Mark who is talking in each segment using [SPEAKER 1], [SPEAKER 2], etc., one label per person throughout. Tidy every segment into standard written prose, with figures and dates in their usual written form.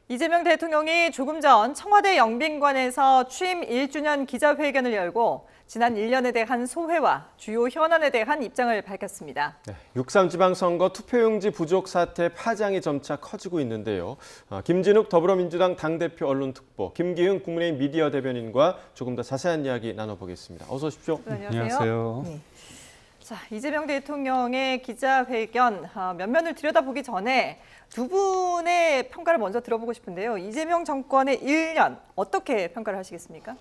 [SPEAKER 1] 이재명 대통령이 조금 전 청와대 영빈관에서 취임 1주년 기자회견을 열고 지난 1년에 대한 소회와 주요 현안에 대한 입장을 밝혔습니다.
[SPEAKER 2] 6.3 지방선거 투표용지 부족 사태 파장이 점차 커지고 있는데요. 김진욱 더불어민주당 당대표 언론특보, 김기흥 국민의힘 미디어 대변인과 조금 더 자세한 이야기 나눠보겠습니다. 어서 오십시오.
[SPEAKER 1] 네,
[SPEAKER 3] 안녕하세요.
[SPEAKER 1] 네. 자, 이재명 대통령의 기자회견 면면을 들여다보기 전에 두 분의 평가를 먼저 들어보고 싶은데요. 이재명 정권의 1년 어떻게 평가를 하시겠습니까?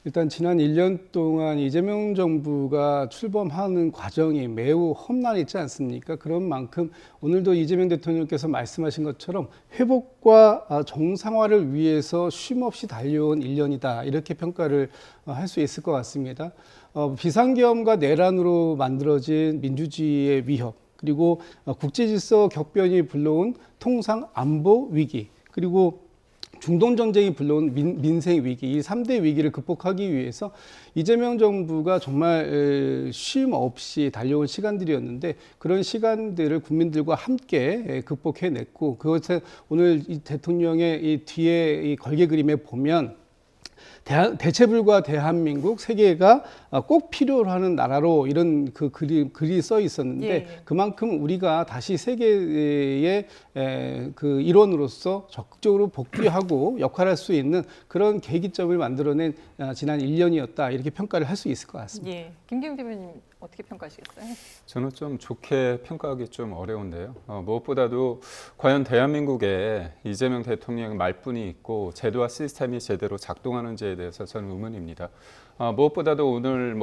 [SPEAKER 3] 일단 지난 1년 동안 이재명 정부가 출범하는 과정이 매우 험난했지 않습니까? 그런 만큼 오늘도 이재명 대통령께서 말씀하신 것처럼 회복과 정상화를 위해서 쉼없이 달려온 1년이다. 이렇게 평가를 할 수 있을 것 같습니다. 비상계엄과 내란으로 만들어진 민주주의의 위협, 그리고 국제질서 격변이 불러온 통상 안보 위기, 그리고 중동 전쟁이 불러온 민생 위기, 이 3대 위기를 극복하기 위해서 이재명 정부가 정말 쉼 없이 달려온 시간들이었는데 그런 시간들을 국민들과 함께 극복해냈고, 그것을 오늘 이 대통령의 이 뒤에 이 걸개 그림에 보면 대체불가 대한민국 세계가 꼭 필요로 하는 나라로 이런 그 글이 써 있었는데
[SPEAKER 1] 예.
[SPEAKER 3] 그만큼 우리가 다시 세계의 그 일원으로서 적극적으로 복귀하고 역할할 수 있는 그런 계기점을 만들어낸 지난 1년이었다 이렇게 평가를 할 수 있을 것 같습니다.
[SPEAKER 1] 예, 김기흥 대변인 어떻게 평가하시겠어요?
[SPEAKER 4] 저는 좀 좋게 평가하기 좀 어려운데요. 무엇보다도 과연 대한민국에 이재명 대통령의 말뿐이 있고 제도와 시스템이 제대로 작동하는지에 대해서 저는 의문입니다. 무엇보다도 오늘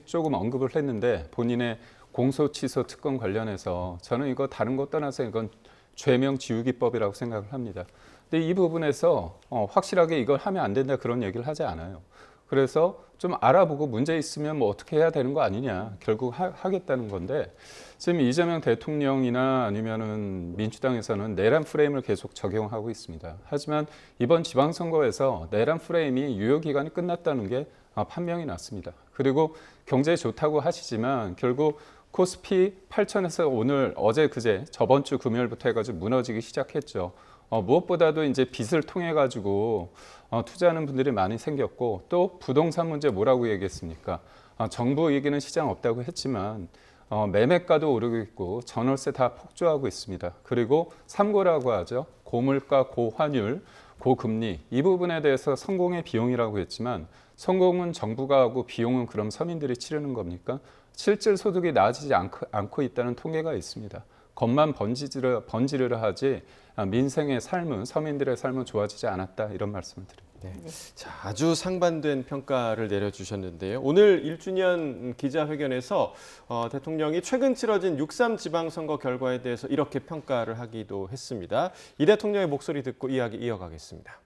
[SPEAKER 4] 조금 언급을 했는데 본인의 공소 취소 특권 관련해서 저는 이거 다른 것 떠나서 이건 죄명 지우기법이라고 생각을 합니다. 근데 이 부분에서 확실하게 이걸 하면 안 된다 그런 얘기를 하지 않아요. 그래서 좀 알아보고 문제 있으면 뭐 어떻게 해야 되는 거 아니냐 결국 하겠다는 건데 지금 이재명 대통령이나 아니면은 민주당에서는 내란 프레임을 계속 적용하고 있습니다. 하지만 이번 지방선거에서 내란 프레임이 유효기간이 끝났다는 게 판명이 났습니다. 그리고 경제 좋다고 하시지만 결국 코스피 8천에서 어제 그제 저번 주 금요일부터 해가지고 무너지기 시작했죠. 무엇보다도 이제 빚을 통해 가지고 투자하는 분들이 많이 생겼고 또 부동산 문제 뭐라고 얘기했습니까? 정부 얘기는 시장 없다고 했지만 매매가도 오르고 있고 전월세 다 폭주하고 있습니다. 그리고 삼고라고 하죠. 고물가, 고환율, 고금리 이 부분에 대해서 성공의 비용이라고 했지만 성공은 정부가 하고 비용은 그럼 서민들이 치르는 겁니까? 실질 소득이 나아지지 않고 있다는 통계가 있습니다. 겉만 번지르르 하지 민생의 삶은 서민들의 삶은 좋아지지 않았다 이런 말씀을 드립니다.
[SPEAKER 2] 네. 자, 아주 상반된 평가를 내려주셨는데요. 오늘 1주년 기자회견에서 대통령이 최근 치러진 6.3 지방선거 결과에 대해서 이렇게 평가를 하기도 했습니다. 이 대통령의 목소리 듣고 이야기 이어가겠습니다.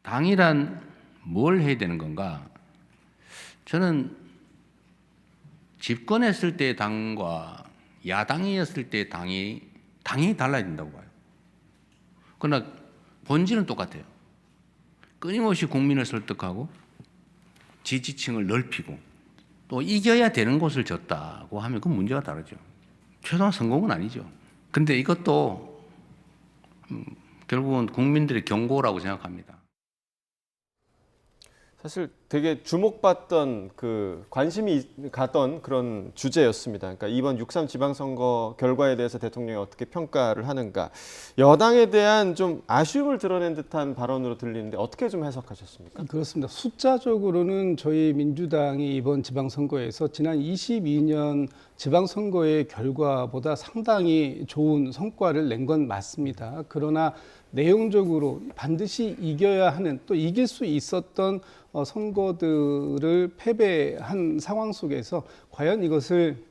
[SPEAKER 5] 당이란 뭘 해야 되는 건가? 저는 집권했을 때 당과 야당이었을 때 당이 달라야 된다고 봐요. 그러나 본질은 똑같아요. 끊임없이 국민을 설득하고 지지층을 넓히고 또 이겨야 되는 곳을 졌다고 하면 그 문제가 다르죠. 최소한 성공은 아니죠. 근데 이것도 결국은 국민들의 경고라고 생각합니다.
[SPEAKER 2] 사실 되게 주목받던 관심이 가던 그런 주제였습니다. 그러니까 이번 6.3 지방선거 결과에 대해서 대통령이 어떻게 평가를 하는가. 여당에 대한 좀 아쉬움을 드러낸 듯한 발언으로 들리는데 어떻게 좀 해석하셨습니까?
[SPEAKER 3] 그렇습니다. 숫자적으로는 저희 민주당이 이번 지방선거에서 지난 22년 지방선거의 결과보다 상당히 좋은 성과를 낸 건 맞습니다. 그러나 내용적으로 반드시 이겨야 하는 또 이길 수 있었던 선거들을 패배한 상황 속에서 과연 이것을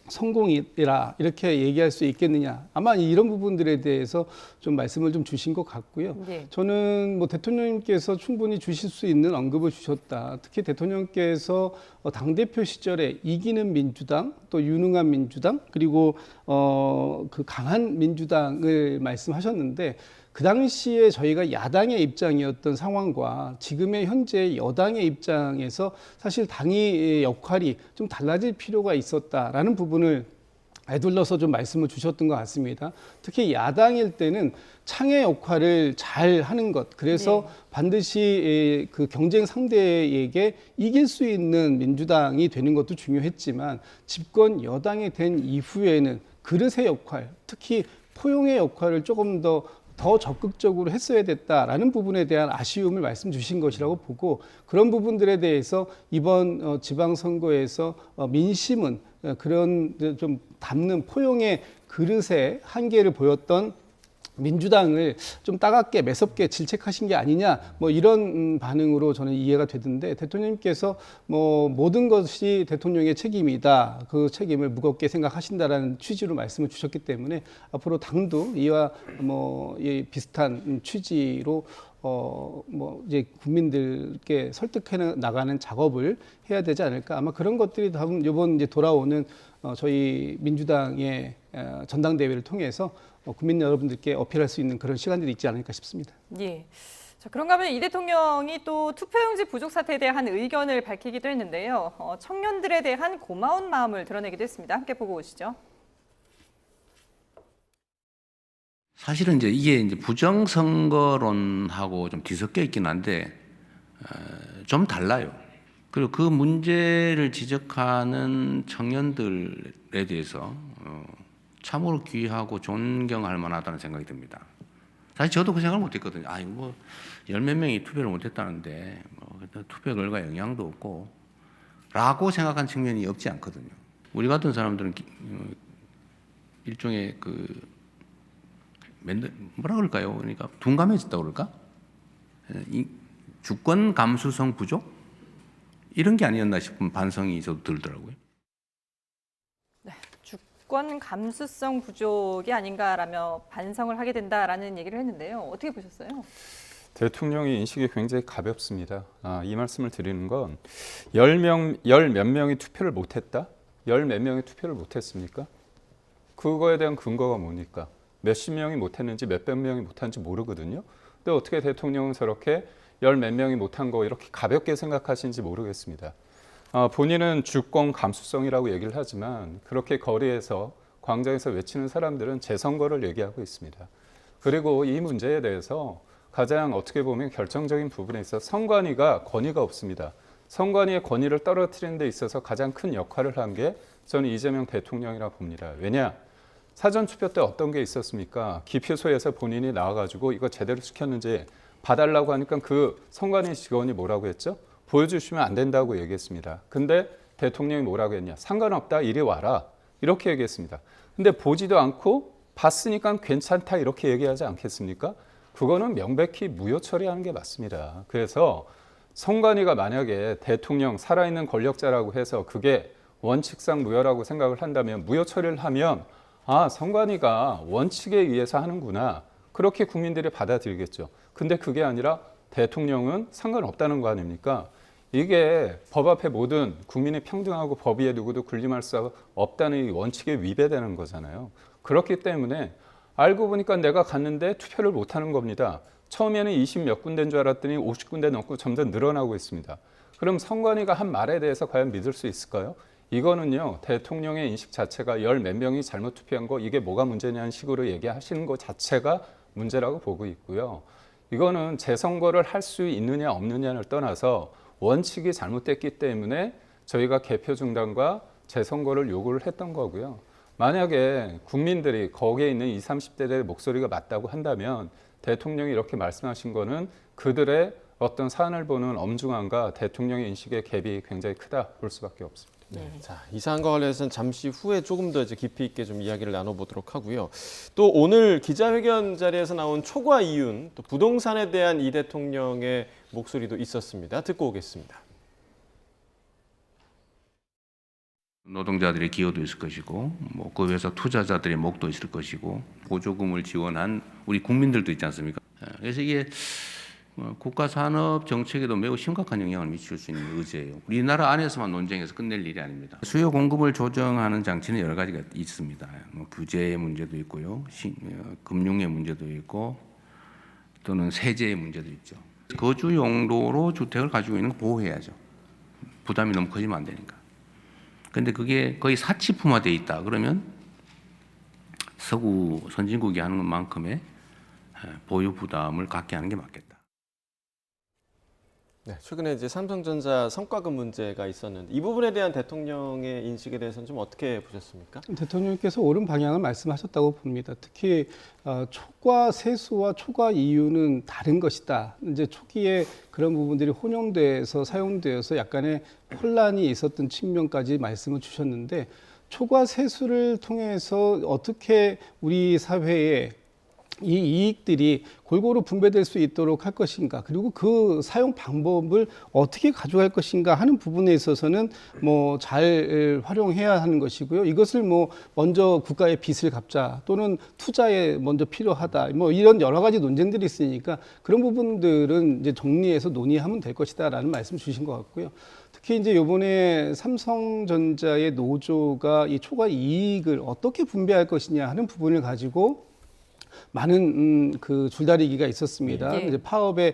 [SPEAKER 3] 성공이라 이렇게 얘기할 수 있겠느냐. 아마 이런 부분들에 대해서 좀 말씀을 좀 주신 것 같고요.
[SPEAKER 1] 네.
[SPEAKER 3] 저는 대통령님께서 충분히 주실 수 있는 언급을 주셨다. 특히 대통령께서 당대표 시절에 이기는 민주당, 또 유능한 민주당, 그리고 그 강한 민주당을 말씀하셨는데 그 당시에 저희가 야당의 입장이었던 상황과 지금의 현재 여당의 입장에서 사실 당의 역할이 좀 달라질 필요가 있었다라는 부분을 에둘러서 좀 말씀을 주셨던 것 같습니다. 특히 야당일 때는 창의 역할을 잘 하는 것, 그래서
[SPEAKER 1] 네.
[SPEAKER 3] 반드시 그 경쟁 상대에게 이길 수 있는 민주당이 되는 것도 중요했지만 집권 여당이 된 이후에는 그릇의 역할, 특히 포용의 역할을 조금 더 적극적으로 했어야 됐다라는 부분에 대한 아쉬움을 말씀 주신 것이라고 보고, 그런 부분들에 대해서 이번 지방선거에서 민심은 그런 좀 담는 포용의 그릇의 한계를 보였던 민주당을 좀 따갑게 매섭게 질책하신 게 아니냐, 뭐 이런 반응으로 저는 이해가 되던데, 대통령님께서 뭐 모든 것이 대통령의 책임이다, 그 책임을 무겁게 생각하신다라는 취지로 말씀을 주셨기 때문에 앞으로 당도 이와 뭐 비슷한 취지로 뭐 이제 국민들께 설득해 나가는 작업을 해야 되지 않을까. 아마 그런 것들이 다음 이번 이제 돌아오는 저희 민주당의 전당대회를 통해서 국민 여러분들께 어필할 수 있는 그런 시간들이 있지 않을까 싶습니다.
[SPEAKER 1] 예. 자, 그런가 하면 이 대통령이 또 투표용지 부족 사태에 대한 의견을 밝히기도 했는데요. 청년들에 대한 고마운 마음을 드러내기도 했습니다. 함께 보고 오시죠.
[SPEAKER 5] 사실은 이제 이게 이제 부정선거론하고 좀 뒤섞여 있긴 한데 좀 달라요. 그리고 그 문제를 지적하는 청년들에 대해서 참으로 귀하고 존경할 만하다는 생각이 듭니다. 사실 저도 그 생각을 못했거든요. 아, 이거 뭐 열 몇 명이 투표를 못했다는데 뭐 투표 결과 영향도 없고 라고 생각한 측면이 없지 않거든요. 우리 같은 사람들은 일종의 뭐라 그럴까요? 그러니까 둔감해졌다고 그럴까? 주권 감수성 부족? 이런 게 아니었나 싶은 반성이 저도 들더라고요.
[SPEAKER 1] 네, 주권 감수성 부족이 아닌가라며 반성을 하게 된다라는 얘기를 했는데요. 어떻게 보셨어요?
[SPEAKER 4] 대통령의 인식이 굉장히 가볍습니다. 이 말씀을 드리는 건 열 몇 명이 투표를 못했다? 열 몇 명이 투표를 못했습니까? 그거에 대한 근거가 뭡니까? 몇십 명이 못했는지 몇백 명이 못한지 모르거든요. 근데 어떻게 대통령은 저렇게 열 몇 명이 못한 거 이렇게 가볍게 생각하시는지 모르겠습니다. 본인은 주권 감수성이라고 얘기를 하지만 그렇게 거리에서 광장에서 외치는 사람들은 재선거를 얘기하고 있습니다. 그리고 이 문제에 대해서 가장 어떻게 보면 결정적인 부분에 있어서 선관위가 권위가 없습니다. 선관위의 권위를 떨어뜨리는 데 있어서 가장 큰 역할을 한 게 저는 이재명 대통령이라고 봅니다. 왜냐? 사전투표 때 어떤 게 있었습니까? 기표소에서 본인이 나와가지고 이거 제대로 시켰는지 봐달라고 하니까 그 선관위 직원이 뭐라고 했죠? 보여주시면 안 된다고 얘기했습니다. 근데 대통령이 뭐라고 했냐? 상관없다, 이리 와라. 이렇게 얘기했습니다. 근데 보지도 않고 봤으니까 괜찮다 이렇게 얘기하지 않겠습니까? 그거는 명백히 무효 처리하는 게 맞습니다. 그래서 선관위가 만약에 대통령 살아있는 권력자라고 해서 그게 원칙상 무효라고 생각을 한다면 무효 처리를 하면 선관위가 원칙에 의해서 하는구나. 그렇게 국민들이 받아들이겠죠. 근데 그게 아니라 대통령은 상관없다는 거 아닙니까? 이게 법 앞에 모든 국민이 평등하고 법 위에 누구도 군림할 수 없다는 이 원칙에 위배되는 거잖아요. 그렇기 때문에 알고 보니까 내가 갔는데 투표를 못하는 겁니다. 처음에는 20 몇 군데인 줄 알았더니 50군데 넘고 점점 늘어나고 있습니다. 그럼 선관위가 한 말에 대해서 과연 믿을 수 있을까요? 이거는요, 대통령의 인식 자체가 열 몇 명이 잘못 투표한 거 이게 뭐가 문제냐는 식으로 얘기하시는 것 자체가 문제라고 보고 있고요. 이거는 재선거를 할 수 있느냐 없느냐를 떠나서 원칙이 잘못됐기 때문에 저희가 개표 중단과 재선거를 요구를 했던 거고요. 만약에 국민들이 거기에 있는 20, 30대들의 목소리가 맞다고 한다면 대통령이 이렇게 말씀하신 거는 그들의 어떤 사안을 보는 엄중함과 대통령의 인식의 갭이 굉장히 크다 볼 수밖에 없습니다.
[SPEAKER 2] 네. 자, 이 사안과 관련해서는 잠시 후에 조금 더 이제 깊이 있게 좀 이야기를 나눠보도록 하고요. 또 오늘 기자회견 자리에서 나온 초과 이윤, 또 부동산에 대한 이 대통령의 목소리도 있었습니다. 듣고 오겠습니다.
[SPEAKER 5] 노동자들의 기여도 있을 것이고, 뭐 그 회사 투자자들의 목도 있을 것이고, 보조금을 지원한 우리 국민들도 있지 않습니까? 그래서 이게 국가 산업 정책에도 매우 심각한 영향을 미칠 수 있는 의제예요. 우리나라 안에서만 논쟁해서 끝낼 일이 아닙니다. 수요 공급을 조정하는 장치는 여러 가지가 있습니다. 뭐 규제의 문제도 있고요, 금융의 문제도 있고, 또는 세제의 문제도 있죠. 거주 용도로 주택을 가지고 있는 거 보호해야죠. 부담이 너무 커지면 안 되니까. 근데 그게 거의 사치품화돼 있다 그러면 서구 선진국이 하는 것만큼의 보유 부담을 갖게 하는 게 맞겠다.
[SPEAKER 2] 네, 최근에 이제 삼성전자 성과급 문제가 있었는데 이 부분에 대한 대통령의 인식에 대해서는 좀 어떻게 보셨습니까?
[SPEAKER 3] 대통령께서 옳은 방향을 말씀하셨다고 봅니다. 특히 초과 세수와 초과 이유는 다른 것이다. 이제 초기에 그런 부분들이 혼용돼서 사용되어서 약간의 혼란이 있었던 측면까지 말씀을 주셨는데 초과 세수를 통해서 어떻게 우리 사회에 이 이익들이 골고루 분배될 수 있도록 할 것인가, 그리고 그 사용 방법을 어떻게 가져갈 것인가 하는 부분에 있어서는 뭐 잘 활용해야 하는 것이고요. 이것을 뭐 먼저 국가의 빚을 갚자 또는 투자에 먼저 필요하다, 뭐 이런 여러 가지 논쟁들이 있으니까 그런 부분들은 이제 정리해서 논의하면 될 것이다라는 말씀 주신 것 같고요. 특히 이제 이번에 삼성전자의 노조가 이 초과 이익을 어떻게 분배할 것이냐 하는 부분을 가지고 많은 그 줄다리기가 있었습니다.
[SPEAKER 1] 예.
[SPEAKER 3] 이제 파업에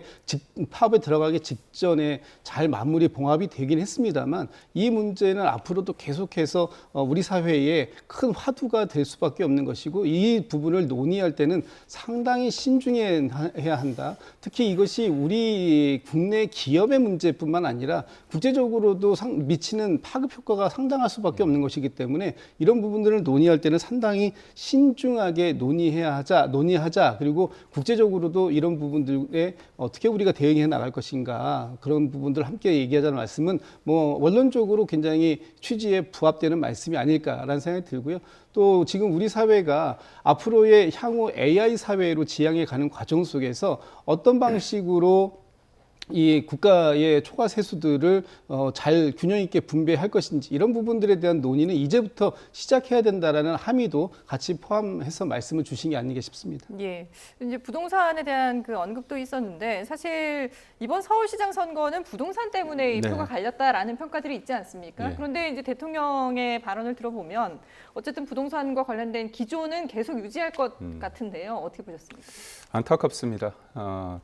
[SPEAKER 3] 들어가기 직전에 잘 마무리 봉합이 되긴 했습니다만 이 문제는 앞으로도 계속해서 우리 사회에 큰 화두가 될 수밖에 없는 것이고 이 부분을 논의할 때는 상당히 신중해야 한다. 특히 이것이 우리 국내 기업의 문제뿐만 아니라 국제적으로도 미치는 파급 효과가 상당할 수밖에 없는 것이기 때문에 이런 부분들을 논의할 때는 상당히 신중하게 논의하자. 그리고 국제적으로도 이런 부분들에 어떻게 우리가 대응해 나갈 것인가, 그런 부분들 함께 얘기하자는 말씀은 뭐 원론적으로 굉장히 취지에 부합되는 말씀이 아닐까라는 생각이 들고요. 또 지금 우리 사회가 앞으로의 향후 AI 사회로 지향해 가는 과정 속에서 어떤 방식으로 이 국가의 초과 세수들을 잘 균형 있게 분배할 것인지 이런 부분들에 대한 논의는 이제부터 시작해야 된다라는 함의도 같이 포함해서 말씀을 주신 게 아닌가 싶습니다.
[SPEAKER 1] 예, 이제 부동산에 대한 그 언급도 있었는데 사실 이번 서울시장 선거는 부동산 때문에 이
[SPEAKER 4] 네.
[SPEAKER 1] 표가 갈렸다라는 평가들이 있지 않습니까?
[SPEAKER 4] 네.
[SPEAKER 1] 그런데 이제 대통령의 발언을 들어보면 어쨌든 부동산과 관련된 기조는 계속 유지할 것 같은데요. 어떻게 보셨습니까?
[SPEAKER 4] 안타깝습니다.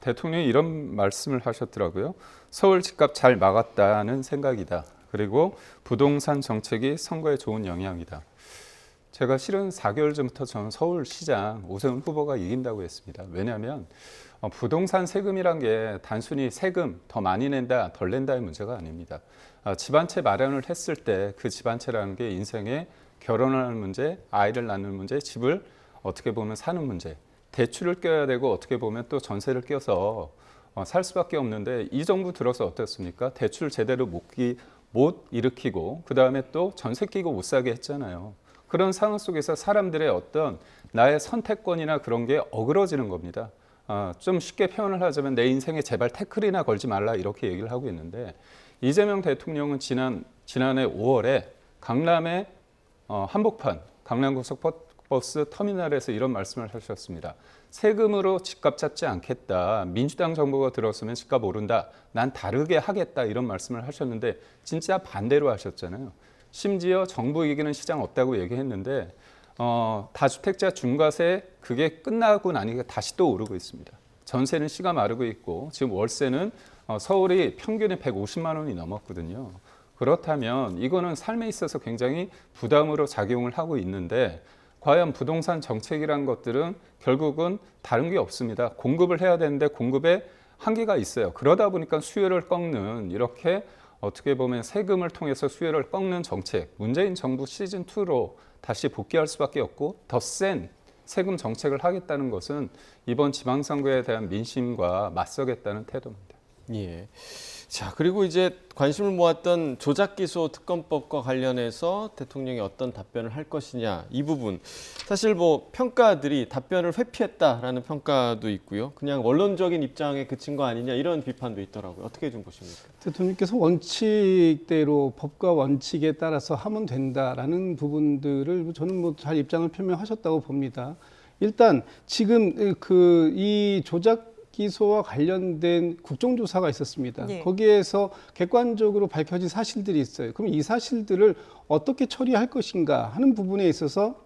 [SPEAKER 4] 대통령이 이런 말씀을 하셨더라고요. 서울 집값 잘 막았다는 생각이다. 그리고 부동산 정책이 선거에 좋은 영향이다. 제가 실은 4개월 전부터 저는 서울시장 오세훈 후보가 이긴다고 했습니다. 왜냐하면 부동산 세금이란 게 단순히 세금 더 많이 낸다, 덜 낸다의 문제가 아닙니다. 집 한 채 마련을 했을 때 그 집 한 채라는 게 인생에 결혼하는 문제, 아이를 낳는 문제, 집을 어떻게 보면 사는 문제, 대출을 껴야 되고 어떻게 보면 또 전세를 껴서 살 수밖에 없는데 이 정부 들어서 어떻습니까? 대출 제대로 못 일으키고 그 다음에 또 전세 끼고 못 사게 했잖아요. 그런 상황 속에서 사람들의 어떤 나의 선택권이나 그런 게 어그러지는 겁니다. 좀 쉽게 표현을 하자면 내 인생에 제발 태클이나 걸지 말라 이렇게 얘기를 하고 있는데 이재명 대통령은 지난해 5월에 강남의 한복판 강남고속버스 터미널에서 이런 말씀을 하셨습니다. 세금으로 집값 잡지 않겠다. 민주당 정부가 들었으면 집값 오른다. 난 다르게 하겠다. 이런 말씀을 하셨는데 진짜 반대로 하셨잖아요. 심지어 정부 이기는 시장 없다고 얘기했는데 다주택자 중과세 그게 끝나고 나니까 다시 또 오르고 있습니다. 전세는 씨가 마르고 있고 지금 월세는 서울이 평균에 150만 원이 넘었거든요. 그렇다면 이거는 삶에 있어서 굉장히 부담으로 작용을 하고 있는데 과연 부동산 정책이란 것들은 결국은 다른 게 없습니다. 공급을 해야 되는데 공급에 한계가 있어요. 그러다 보니까 수요를 꺾는 이렇게 어떻게 보면 세금을 통해서 수요를 꺾는 정책, 문재인 정부 시즌2로 다시 복귀할 수밖에 없고 더 센 세금 정책을 하겠다는 것은 이번 지방선거에 대한 민심과 맞서겠다는 태도입니다.
[SPEAKER 2] 예. 자, 그리고 이제 관심을 모았던 조작기소 특검법과 관련해서 대통령이 어떤 답변을 할 것이냐 이 부분 사실 뭐 평가들이 답변을 회피했다라는 평가도 있고요. 그냥 원론적인 입장에 그친 거 아니냐 이런 비판도 있더라고요. 어떻게 좀 보십니까?
[SPEAKER 3] 대통령께서 원칙대로 법과 원칙에 따라서 하면 된다라는 부분들을 저는 뭐 잘 입장을 표명하셨다고 봅니다. 일단 지금 이 조작 기소와 관련된 국정조사가 있었습니다.
[SPEAKER 1] 예.
[SPEAKER 3] 거기에서 객관적으로 밝혀진 사실들이 있어요. 그럼 이 사실들을 어떻게 처리할 것인가 하는 부분에 있어서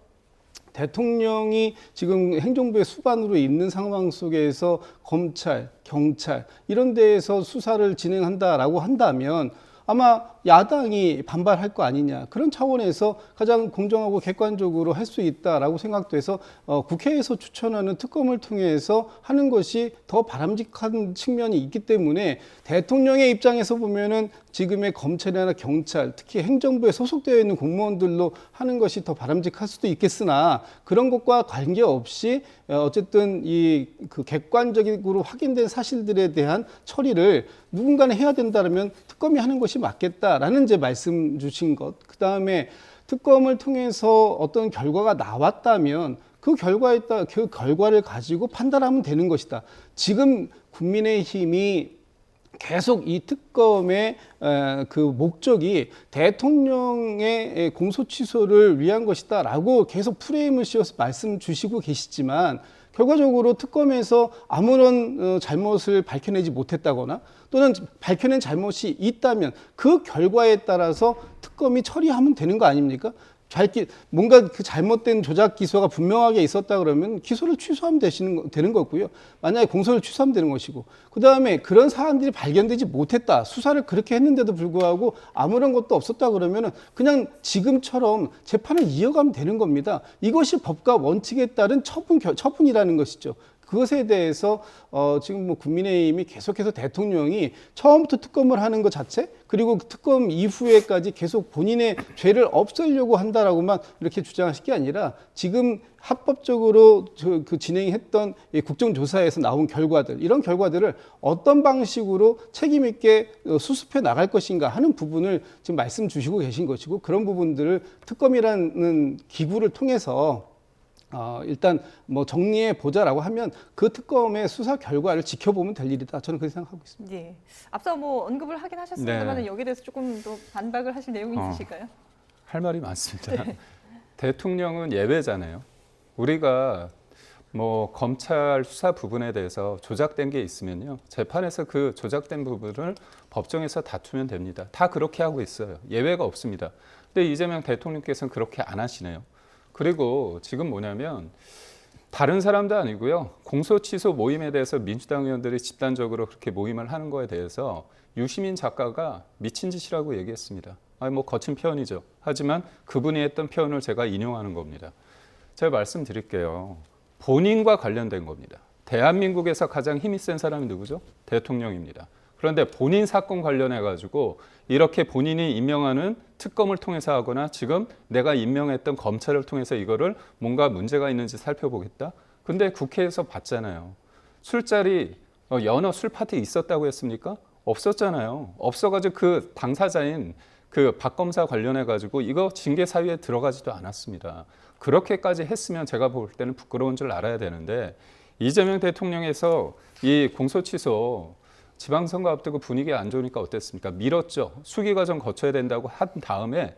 [SPEAKER 3] 대통령이 지금 행정부의 수반으로 있는 상황 속에서 검찰, 경찰 이런 데에서 수사를 진행한다라고 한다면 아마 야당이 반발할 거 아니냐. 그런 차원에서 가장 공정하고 객관적으로 할 수 있다라고 생각돼서 국회에서 추천하는 특검을 통해서 하는 것이 더 바람직한 측면이 있기 때문에 대통령의 입장에서 보면은 지금의 검찰이나 경찰, 특히 행정부에 소속되어 있는 공무원들로 하는 것이 더 바람직할 수도 있겠으나 그런 것과 관계없이 어쨌든 이 그 객관적으로 확인된 사실들에 대한 처리를 누군가는 해야 된다면 특검이 하는 것이 맞겠다라는 이제 말씀 주신 것. 그다음에 특검을 통해서 어떤 결과가 나왔다면 그 결과를 가지고 판단하면 되는 것이다. 지금 국민의힘이 계속 이 특검의 그 목적이 대통령의 공소 취소를 위한 것이다라고 계속 프레임을 씌워서 말씀 주시고 계시지만 결과적으로 특검에서 아무런 잘못을 밝혀내지 못했다거나 또는 밝혀낸 잘못이 있다면 그 결과에 따라서 특검이 처리하면 되는 거 아닙니까? 뭔가 그 잘못된 조작 기소가 분명하게 있었다 그러면 기소를 취소하면 되는 거고요. 만약에 공소를 취소하면 되는 것이고, 그 다음에 그런 사안들이 발견되지 못했다, 수사를 그렇게 했는데도 불구하고 아무런 것도 없었다 그러면은 그냥 지금처럼 재판을 이어가면 되는 겁니다. 이것이 법과 원칙에 따른 처분이라는 것이죠. 그것에 대해서 지금 뭐 국민의힘이 계속해서 대통령이 처음부터 특검을 하는 것 자체, 그리고 특검 이후에까지 계속 본인의 죄를 없애려고 한다라고만 이렇게 주장하실 게 아니라 지금 합법적으로 그 진행했던 국정조사에서 나온 결과들, 이런 결과들을 어떤 방식으로 책임 있게 수습해 나갈 것인가 하는 부분을 지금 말씀 주시고 계신 것이고, 그런 부분들을 특검이라는 기구를 통해서 일단 뭐 정리해 보자라고 하면 그 특검의 수사 결과를 지켜보면 될 일이다. 저는 그렇게 생각하고 있습니다.
[SPEAKER 1] 예. 앞서 뭐 언급을 하긴 하셨습니다만 여기에 대해서 조금 더 반박을 하실 내용이 있으실까요?
[SPEAKER 4] 할 말이 많습니다. 대통령은 예외잖아요. 우리가 뭐 검찰 수사 부분에 대해서 조작된 게 있으면요, 재판에서 그 조작된 부분을 법정에서 다투면 됩니다. 다 그렇게 하고 있어요. 예외가 없습니다. 근데 이재명 대통령께서는 그렇게 안 하시네요. 그리고 지금 뭐냐면 다른 사람도 아니고요, 공소취소 모임에 대해서 민주당 의원들이 집단적으로 그렇게 모임을 하는 거에 대해서 유시민 작가가 미친 짓이라고 얘기했습니다. 아니 뭐 거친 표현이죠. 하지만 그분이 했던 표현을 제가 인용하는 겁니다. 제가 말씀드릴게요. 본인과 관련된 겁니다. 대한민국에서 가장 힘이 센 사람이 누구죠? 대통령입니다. 그런데 본인 사건 관련해 가지고 이렇게 본인이 임명하는 특검을 통해서 하거나 지금 내가 임명했던 검찰을 통해서 이거를 뭔가 문제가 있는지 살펴보겠다. 근데 국회에서 봤잖아요. 술자리 연어 술 파티 있었다고 했습니까? 없었잖아요. 없어가지고 그 당사자인 그 박 검사 관련해 가지고 이거 징계 사유에 들어가지도 않았습니다. 그렇게까지 했으면 제가 볼 때는 부끄러운 줄 알아야 되는데, 이재명 대통령에서 이 공소취소 지방선거 앞두고 분위기 안 좋으니까 어땠습니까? 밀었죠. 수기 과정 거쳐야 된다고 한 다음에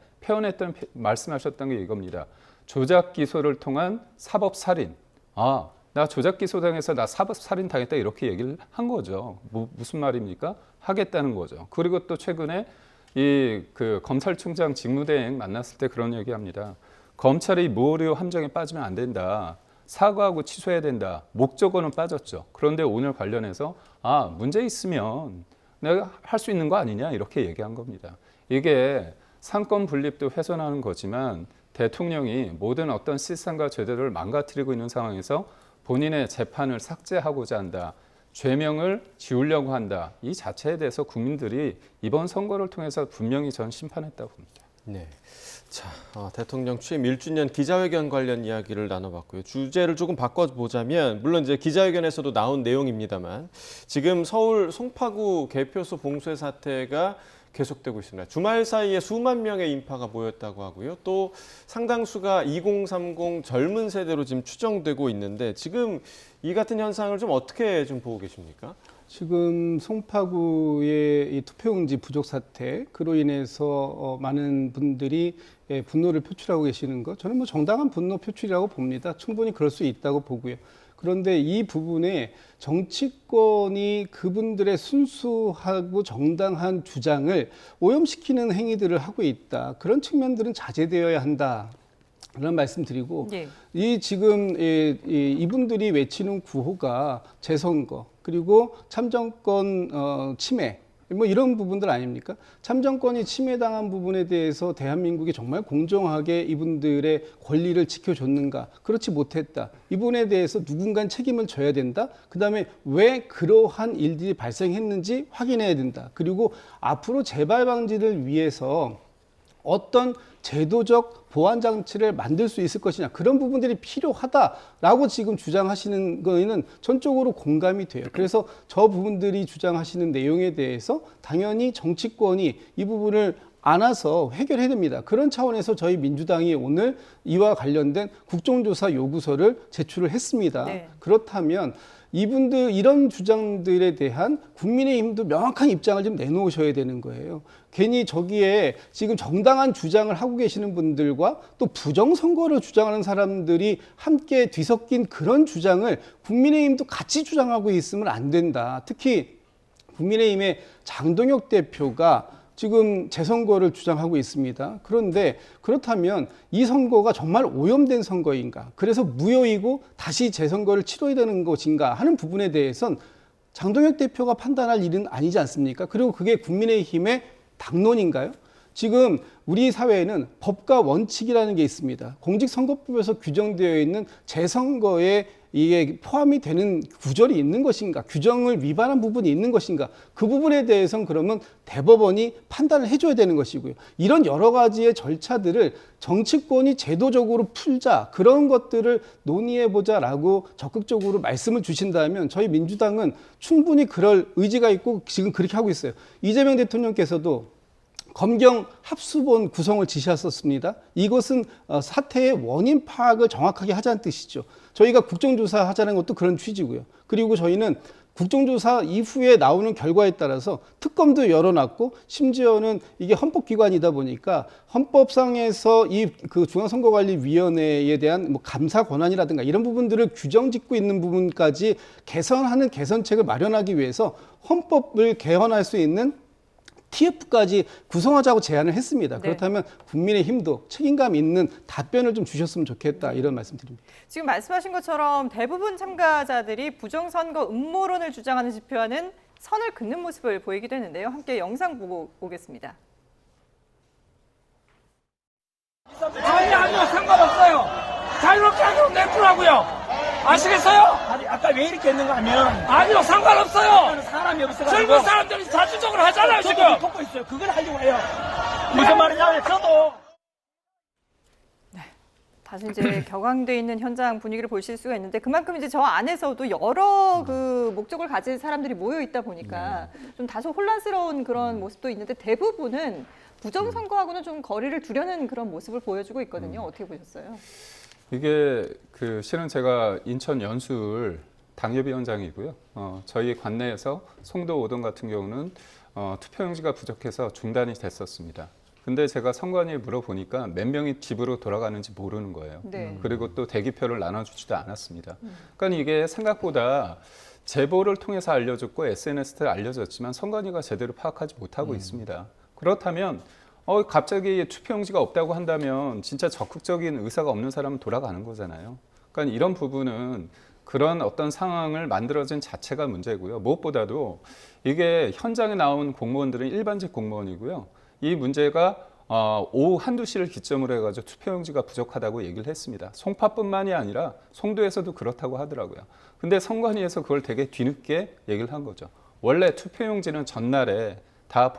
[SPEAKER 4] 말씀하셨던 게 이겁니다. 조작 기소를 통한 사법 살인. 나 조작 기소 당해서 나 사법 살인 당했다 이렇게 얘기를 한 거죠. 무슨 말입니까? 하겠다는 거죠. 그리고 또 최근에 그 검찰총장 직무대행 만났을 때 그런 얘기합니다. 검찰이 모호료 함정에 빠지면 안 된다. 사과하고 취소해야 된다. 목적어는 빠졌죠. 그런데 오늘 관련해서 문제 있으면 내가 할 수 있는 거 아니냐 이렇게 얘기한 겁니다. 이게 상권 분립도 훼손하는 거지만 대통령이 모든 어떤 시스템과 제도를 망가뜨리고 있는 상황에서 본인의 재판을 삭제하고자 한다. 죄명을 지우려고 한다. 이 자체에 대해서 국민들이 이번 선거를 통해서 분명히 전 심판했다고 봅니다.
[SPEAKER 2] 네. 자, 대통령 취임 1주년 기자회견 관련 이야기를 나눠봤고요. 주제를 조금 바꿔보자면, 물론 이제 기자회견에서도 나온 내용입니다만, 지금 서울 송파구 개표소 봉쇄 사태가 계속되고 있습니다. 주말 사이에 수만 명의 인파가 모였다고 하고요. 또 상당수가 2030 젊은 세대로 지금 추정되고 있는데, 지금 이 같은 현상을 좀 어떻게 좀 보고 계십니까?
[SPEAKER 3] 지금 송파구의 이 투표용지 부족 사태, 그로 인해서 많은 분들이 분노를 표출하고 계시는 것, 저는 뭐 정당한 분노 표출이라고 봅니다. 충분히 그럴 수 있다고 보고요. 그런데 이 부분에 정치권이 그분들의 순수하고 정당한 주장을 오염시키는 행위들을 하고 있다. 그런 측면들은 자제되어야 한다. 그런 말씀드리고, 이 지금 이분들이 외치는 구호가 재선거, 그리고 참정권 침해, 뭐 이런 부분들 아닙니까? 참정권이 침해당한 부분에 대해서 대한민국이 정말 공정하게 이분들의 권리를 지켜줬는가? 그렇지 못했다. 이 부분에 대해서 누군가 책임을 져야 된다. 그다음에 왜 그러한 일들이 발생했는지 확인해야 된다. 그리고 앞으로 재발 방지를 위해서 어떤 제도적 보완 장치를 만들 수 있을 것이냐, 그런 부분들이 필요하다라고 지금 주장하시는 거에는 전적으로 공감이 돼요. 그래서 저 부분들이 주장하시는 내용에 대해서 당연히 정치권이 이 부분을 안아서 해결해야 됩니다. 그런 차원에서 저희 민주당이 오늘 이와 관련된 국정조사 요구서를 제출을 했습니다.
[SPEAKER 1] 네.
[SPEAKER 3] 그렇다면 이분들 이런 주장들에 대한 국민의힘도 명확한 입장을 좀 내놓으셔야 되는 거예요. 괜히 저기에 지금 정당한 주장을 하고 계시는 분들과 또 부정선거를 주장하는 사람들이 함께 뒤섞인 그런 주장을 국민의힘도 같이 주장하고 있으면 안 된다. 특히 국민의힘의 장동혁 대표가 지금 재선거를 주장하고 있습니다. 그런데 그렇다면 이 선거가 정말 오염된 선거인가? 그래서 무효이고 다시 재선거를 치러야 되는 것인가 하는 부분에 대해선 장동혁 대표가 판단할 일은 아니지 않습니까? 그리고 그게 국민의힘의 당론인가요? 지금 우리 사회에는 법과 원칙이라는 게 있습니다. 공직선거법에서 규정되어 있는 재선거에 이게 포함이 되는 구절이 있는 것인가, 규정을 위반한 부분이 있는 것인가, 그 부분에 대해서는 그러면 대법원이 판단을 해줘야 되는 것이고요. 이런 여러 가지의 절차들을 정치권이 제도적으로 풀자, 그런 것들을 논의해보자라고 적극적으로 말씀을 주신다면 저희 민주당은 충분히 그럴 의지가 있고 지금 그렇게 하고 있어요. 이재명 대통령께서도 검경 합수본 구성을 지시했었습니다. 이것은 사태의 원인 파악을 정확하게 하자는 뜻이죠. 저희가 국정조사 하자는 것도 그런 취지고요. 그리고 저희는 국정조사 이후에 나오는 결과에 따라서 특검도 열어놨고 심지어는 이게 헌법기관이다 보니까 헌법상에서 이 그 중앙선거관리위원회에 대한 뭐 감사 권한이라든가 이런 부분들을 규정 짓고 있는 부분까지 개선하는 개선책을 마련하기 위해서 헌법을 개헌할 수 있는 TF까지 구성하자고 제안을 했습니다.
[SPEAKER 1] 네.
[SPEAKER 3] 그렇다면 국민의힘도 책임감 있는 답변을 좀 주셨으면 좋겠다, 이런 말씀드립니다.
[SPEAKER 1] 지금 말씀하신 것처럼 대부분 참가자들이 부정선거 음모론을 주장하는 지표와는 선을 긋는 모습을 보이기도 했는데요. 함께 영상 보고 오겠습니다.
[SPEAKER 6] 아니요, 상관없어요. 자유롭게 하도록 내꾸라고요. 아시겠어요?
[SPEAKER 7] 아니, 아까 왜 이렇게 했는가 하면
[SPEAKER 6] 아니요, 상관없어요.
[SPEAKER 7] 사람이 없어가지고
[SPEAKER 6] 젊은 사람들이 자주적으로 하잖아요, 지금.
[SPEAKER 7] 저도 돕고 있어요. 그걸 하려고 해요. 무슨 말이냐면 저도
[SPEAKER 1] 다시 이제 격앙돼 있는 현장 분위기를 보실 수가 있는데 그만큼 이제 저 안에서도 여러 그 목적을 가진 사람들이 모여 있다 보니까 좀 다소 혼란스러운 그런 모습도 있는데 대부분은 부정선거하고는 좀 거리를 두려는 그런 모습을 보여주고 있거든요. 어떻게 보셨어요?
[SPEAKER 4] 이게 그 실은 제가 인천 연수을 당협위원장이고요. 저희 관내에서 송도 5동 같은 경우는 투표용지가 부족해서 중단이 됐었습니다. 근데 제가 선관위에 물어보니까 몇 명이 집으로 돌아가는지 모르는 거예요.
[SPEAKER 1] 네.
[SPEAKER 4] 그리고 또 대기표를 나눠주지도 않았습니다. 그러니까 이게 생각보다 제보를 통해서 알려졌고 SNS를 알려졌지만 선관위가 제대로 파악하지 못하고 있습니다. 그렇다면 갑자기 투표용지가 없다고 한다면 진짜 적극적인 의사가 없는 사람은 돌아가는 거잖아요. 그러니까 이런 부분은 그런 어떤 상황을 만들어진 자체가 문제고요. 무엇보다도 이게 현장에 나온 공무원들은 일반직 공무원이고요. 이 문제가 오후 1~2시를 기점으로 해가지고 투표용지가 부족하다고 얘기를 했습니다. 송파뿐만이 아니라 송도에서도 그렇다고 하더라고요. 근데 선관위에서 그걸 되게 뒤늦게 얘기를 한 거죠. 원래 투표용지는 전날에 다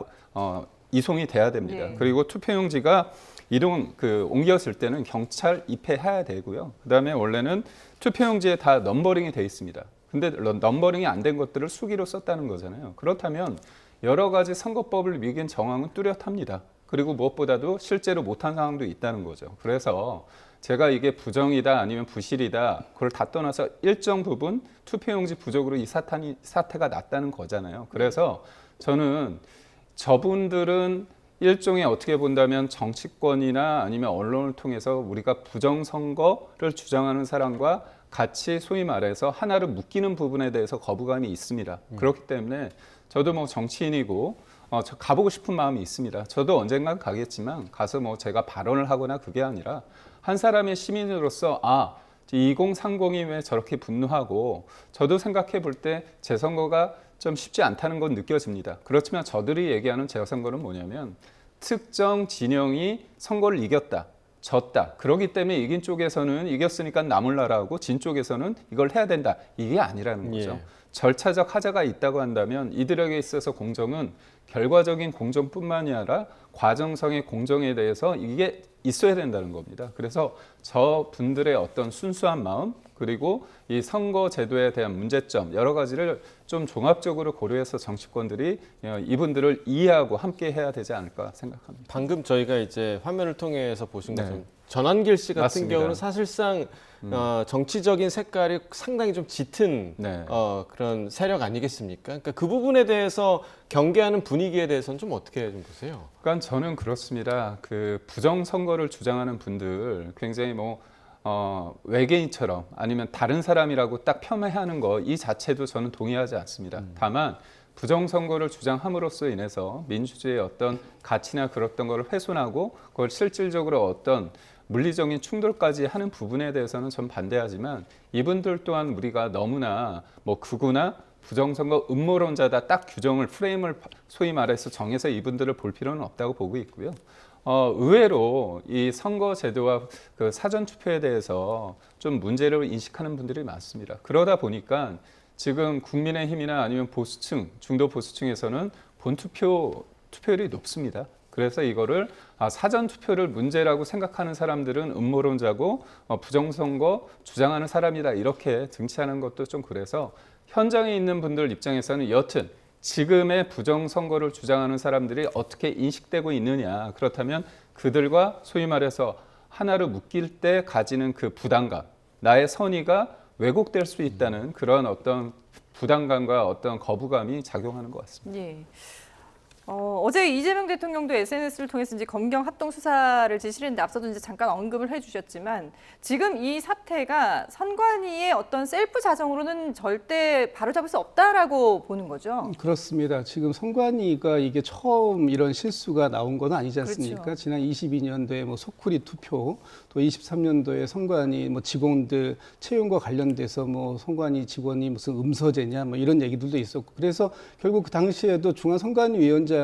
[SPEAKER 4] 이송이 돼야 됩니다.
[SPEAKER 1] 네.
[SPEAKER 4] 그리고 투표용지가 옮겼을 때는 경찰 입회해야 되고요. 그다음에 원래는 투표용지에 다 넘버링이 돼 있습니다. 근데 넘버링이 안 된 것들을 수기로 썼다는 거잖아요. 그렇다면 여러 가지 선거법을 위긴 정황은 뚜렷합니다. 그리고 무엇보다도 실제로 못한 상황도 있다는 거죠. 그래서 제가 이게 부정이다 아니면 부실이다 그걸 다 떠나서 일정 부분 투표용지 부족으로 이 사태가 났다는 거잖아요. 그래서 저는 저분들은 일종의 어떻게 본다면 정치권이나 아니면 언론을 통해서 우리가 부정선거를 주장하는 사람과 같이 소위 말해서 하나를 묶이는 부분에 대해서 거부감이 있습니다. 그렇기 때문에 저도 뭐 정치인이고 저 가보고 싶은 마음이 있습니다. 저도 언젠간 가겠지만 가서 뭐 제가 발언을 하거나 그게 아니라 한 사람의 시민으로서 2030이 왜 저렇게 분노하고 저도 생각해 볼 때 재선거가 좀 쉽지 않다는 건 느껴집니다. 그렇지만 저들이 얘기하는 재선거는 뭐냐면 특정 진영이 선거를 이겼다. 졌다. 그렇기 때문에 이긴 쪽에서는 이겼으니까 나몰라라고 진 쪽에서는 이걸 해야 된다. 이게 아니라는 거죠.
[SPEAKER 2] 예.
[SPEAKER 4] 절차적 하자가 있다고 한다면 이들에게 있어서 공정은 결과적인 공정뿐만이 아니라 과정상의 공정에 대해서 이게 있어야 된다는 겁니다. 그래서 저 분들의 어떤 순수한 마음 그리고 이 선거 제도에 대한 문제점 여러 가지를 좀 종합적으로 고려해서 정치권들이 이분들을 이해하고 함께 해야 되지 않을까 생각합니다.
[SPEAKER 2] 방금 저희가 이제 화면을 통해서 보신
[SPEAKER 4] 네.
[SPEAKER 2] 것처럼 전환길 씨 같은
[SPEAKER 4] 맞습니다.
[SPEAKER 2] 경우는 사실상 정치적인 색깔이 상당히 좀 짙은
[SPEAKER 4] 네.
[SPEAKER 2] 그런 세력 아니겠습니까? 그러니까 그 부분에 대해서 경계하는 분위기에 대해서는 좀 어떻게 좀 보세요?
[SPEAKER 4] 그러니까 저는 그렇습니다. 그 부정 선거를 주장하는 분들 굉장히 외계인처럼 아니면 다른 사람이라고 딱 폄훼하는 거 이 자체도 저는 동의하지 않습니다. 다만 부정 선거를 주장함으로써 인해서 민주주의의 어떤 가치나 그랬던 것을 훼손하고 그걸 실질적으로 어떤 물리적인 충돌까지 하는 부분에 대해서는 전 반대하지만 이분들 또한 우리가 너무나 극우나 부정선거 음모론자다 딱 규정을 프레임을 소위 말해서 정해서 이분들을 볼 필요는 없다고 보고 있고요. 의외로 이 선거 제도와 그 사전 투표에 대해서 좀 문제를 인식하는 분들이 많습니다. 그러다 보니까 지금 국민의힘이나 아니면 보수층, 중도 보수층에서는 투표율이 높습니다. 그래서 이거를 사전 투표를 문제라고 생각하는 사람들은 음모론자고 부정선거 주장하는 사람이다 이렇게 등치하는 것도 좀 그래서 현장에 있는 분들 입장에서는 여튼 지금의 부정선거를 주장하는 사람들이 어떻게 인식되고 있느냐 그렇다면 그들과 소위 말해서 하나로 묶일 때 가지는 그 부담감 나의 선의가 왜곡될 수 있다는 그런 어떤 부담감과 어떤 거부감이 작용하는 것 같습니다.
[SPEAKER 1] 예. 어제 이재명 대통령도 SNS를 통해서 이제 검경 합동 수사를 지시했는데 앞서도 이제 잠깐 언급을 해주셨지만 지금 이 사태가 선관위의 어떤 셀프 자정으로는 절대 바로잡을 수 없다라고 보는 거죠.
[SPEAKER 3] 그렇습니다. 지금 선관위가 이게 처음 이런 실수가 나온 건 아니지 않습니까?
[SPEAKER 1] 그렇죠.
[SPEAKER 3] 지난 22년도에 소쿠리 투표, 또 23년도에 선관위 직원들 채용과 관련돼서 선관위 직원이 무슨 음서제냐 이런 얘기들도 있었고 그래서 결국 그 당시에도 중앙선관위원장이